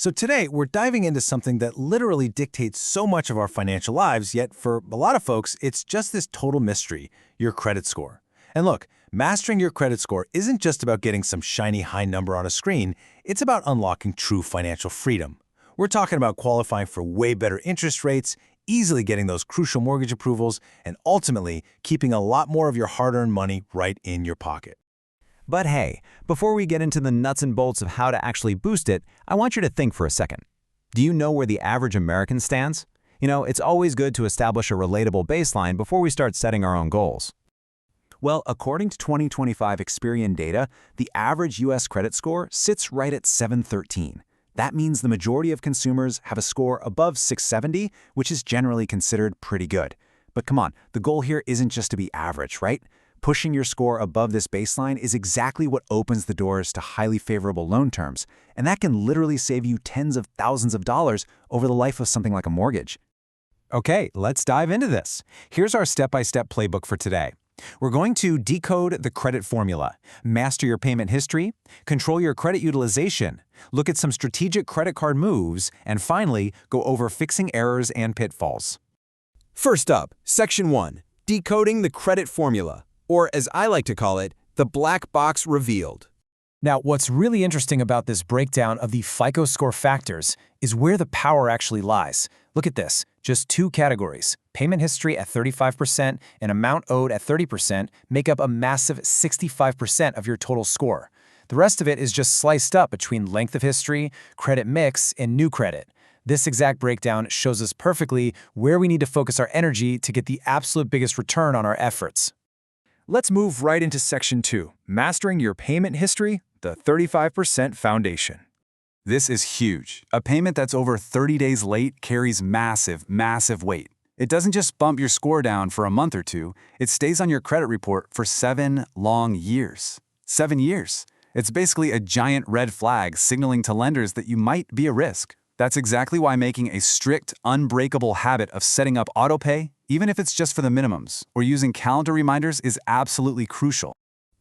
So today, we're diving into something that literally dictates so much of our financial lives, yet for a lot of folks, it's just this total mystery, your credit score. And look, mastering your credit score isn't just about getting some shiny high number on a screen, it's about unlocking true financial freedom. We're talking about qualifying for way better interest rates, easily getting those crucial mortgage approvals, and ultimately keeping a lot more of your hard-earned money right in your pocket. But hey, before we get into the nuts and bolts of how to actually boost it, I want you to think for a second. Do you know where the average American stands? It's always good to establish a relatable baseline before we start setting our own goals. Well, according to 2025 Experian data, the average U.S. credit score sits right at 713. That means the majority of consumers have a score above 670, which is generally considered pretty good. But come on, the goal here isn't just to be average, right? Pushing your score above this baseline is exactly what opens the doors to highly favorable loan terms, and that can literally save you tens of thousands of dollars over the life of something like a mortgage. Okay, let's dive into this. Here's our step-by-step playbook for today. We're going to decode the credit formula, master your payment history, control your credit utilization, look at some strategic credit card moves, and finally, go over fixing errors and pitfalls. First up, Section 1, Decoding the Credit Formula, or as I like to call it, the black box revealed. Now, what's really interesting about this breakdown of the FICO score factors is where the power actually lies. Look at this, just two categories, payment history at 35% and amount owed at 30% make up a massive 65% of your total score. The rest of it is just sliced up between length of history, credit mix, and new credit. This exact breakdown shows us perfectly where we need to focus our energy to get the absolute biggest return on our efforts. Let's move right into Section 2, Mastering Your Payment History, the 35% Foundation. This is huge. A payment that's over 30 days late carries massive, massive weight. It doesn't just bump your score down for a month or two, it stays on your credit report for 7 long years. 7 years. It's basically a giant red flag signaling to lenders that you might be a risk. That's exactly why making a strict, unbreakable habit of setting up autopay, even if it's just for the minimums, or using calendar reminders is absolutely crucial.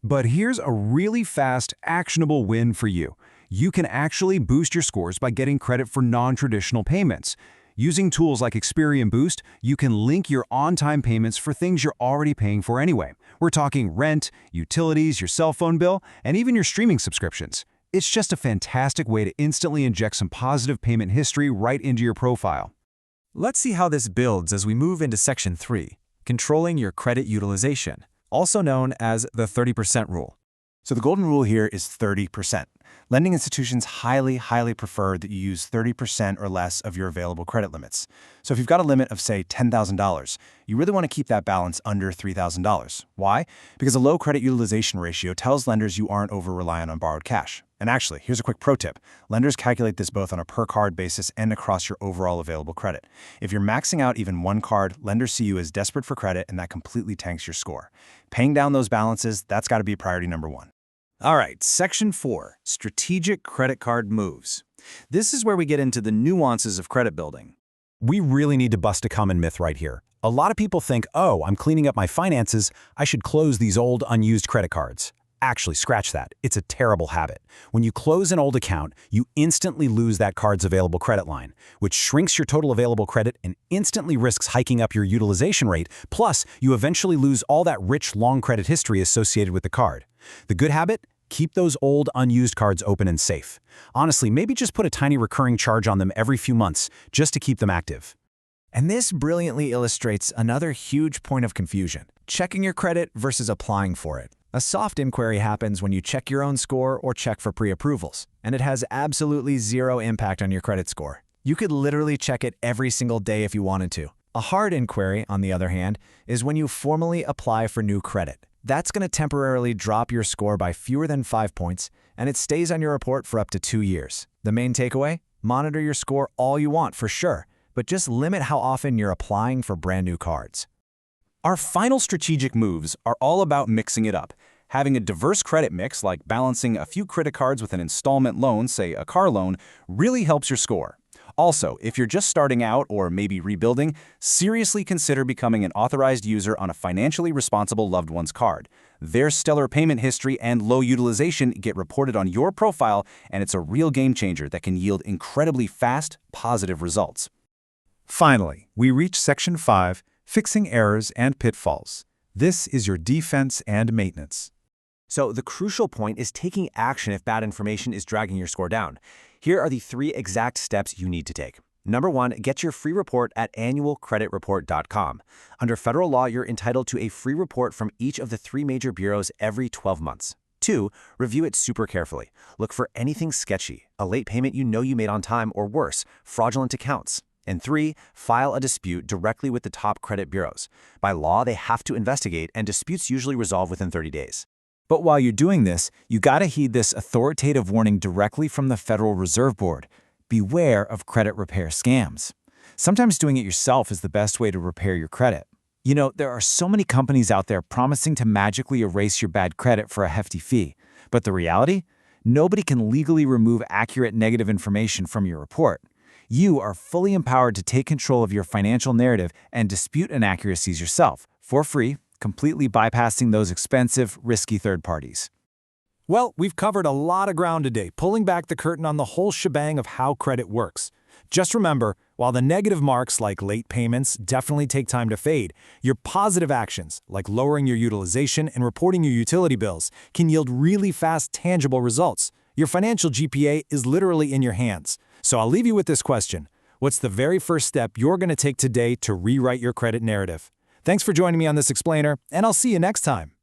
But here's a really fast, actionable win for you. You can actually boost your scores by getting credit for non-traditional payments. Using tools like Experian Boost, you can link your on-time payments for things you're already paying for anyway. We're talking rent, utilities, your cell phone bill, and even your streaming subscriptions. It's just a fantastic way to instantly inject some positive payment history right into your profile. Let's see how this builds as we move into Section 3, Controlling Your Credit Utilization, also known as the 30% rule. So the golden rule here is 30%. Lending institutions highly prefer that you use 30% or less of your available credit limits. So if you've got a limit of, say, $10,000, you really want to keep that balance under $3,000. Why? Because a low credit utilization ratio tells lenders you aren't over-reliant on borrowed cash. And actually, here's a quick pro tip. Lenders calculate this both on a per-card basis and across your overall available credit. If you're maxing out even one card, lenders see you as desperate for credit, and that completely tanks your score. Paying down those balances, that's got to be priority number one. All right, Section 4, Strategic Credit Card Moves. This is where we get into the nuances of credit building. We really need to bust a common myth right here. A lot of people think, oh, I'm cleaning up my finances, I should close these old unused credit cards. Actually, scratch that. It's a terrible habit. When you close an old account, you instantly lose that card's available credit line, which shrinks your total available credit and instantly risks hiking up your utilization rate. Plus, you eventually lose all that rich, long credit history associated with the card. The good habit? Keep those old, unused cards open and safe. Honestly, maybe just put a tiny recurring charge on them every few months, just to keep them active. And this brilliantly illustrates another huge point of confusion, checking your credit versus applying for it. A soft inquiry happens when you check your own score or check for pre-approvals, and it has absolutely zero impact on your credit score. You could literally check it every single day if you wanted to. A hard inquiry, on the other hand, is when you formally apply for new credit. That's going to temporarily drop your score by fewer than 5 points, and it stays on your report for up to 2 years. The main takeaway? Monitor your score all you want for sure, but just limit how often you're applying for brand new cards. Our final strategic moves are all about mixing it up. Having a diverse credit mix, like balancing a few credit cards with an installment loan, say a car loan, really helps your score. Also, if you're just starting out or maybe rebuilding, seriously consider becoming an authorized user on a financially responsible loved one's card. Their stellar payment history and low utilization get reported on your profile, and it's a real game changer that can yield incredibly fast, positive results. Finally, we reach Section 5, Fixing Errors and Pitfalls. This is your defense and maintenance. So the crucial point is taking action if bad information is dragging your score down. Here are the 3 exact steps you need to take. Number 1, get your free report at annualcreditreport.com. Under federal law, you're entitled to a free report from each of the 3 major bureaus every 12 months. 2, review it super carefully. Look for anything sketchy, a late payment you know you made on time, or worse, fraudulent accounts. And 3, file a dispute directly with the top credit bureaus. By law, they have to investigate, and disputes usually resolve within 30 days. But while you're doing this, you gotta heed this authoritative warning directly from the Federal Reserve Board. Beware of credit repair scams. Sometimes doing it yourself is the best way to repair your credit. You know, there are so many companies out there promising to magically erase your bad credit for a hefty fee. But the reality? Nobody can legally remove accurate negative information from your report. You are fully empowered to take control of your financial narrative and dispute inaccuracies yourself, for free, completely bypassing those expensive, risky third parties. Well, we've covered a lot of ground today, pulling back the curtain on the whole shebang of how credit works. Just remember, while the negative marks like late payments definitely take time to fade, your positive actions, like lowering your utilization and reporting your utility bills, can yield really fast, tangible results. Your financial GPA is literally in your hands. So I'll leave you with this question. What's the very first step you're going to take today to rewrite your credit narrative? Thanks for joining me on this explainer, and I'll see you next time.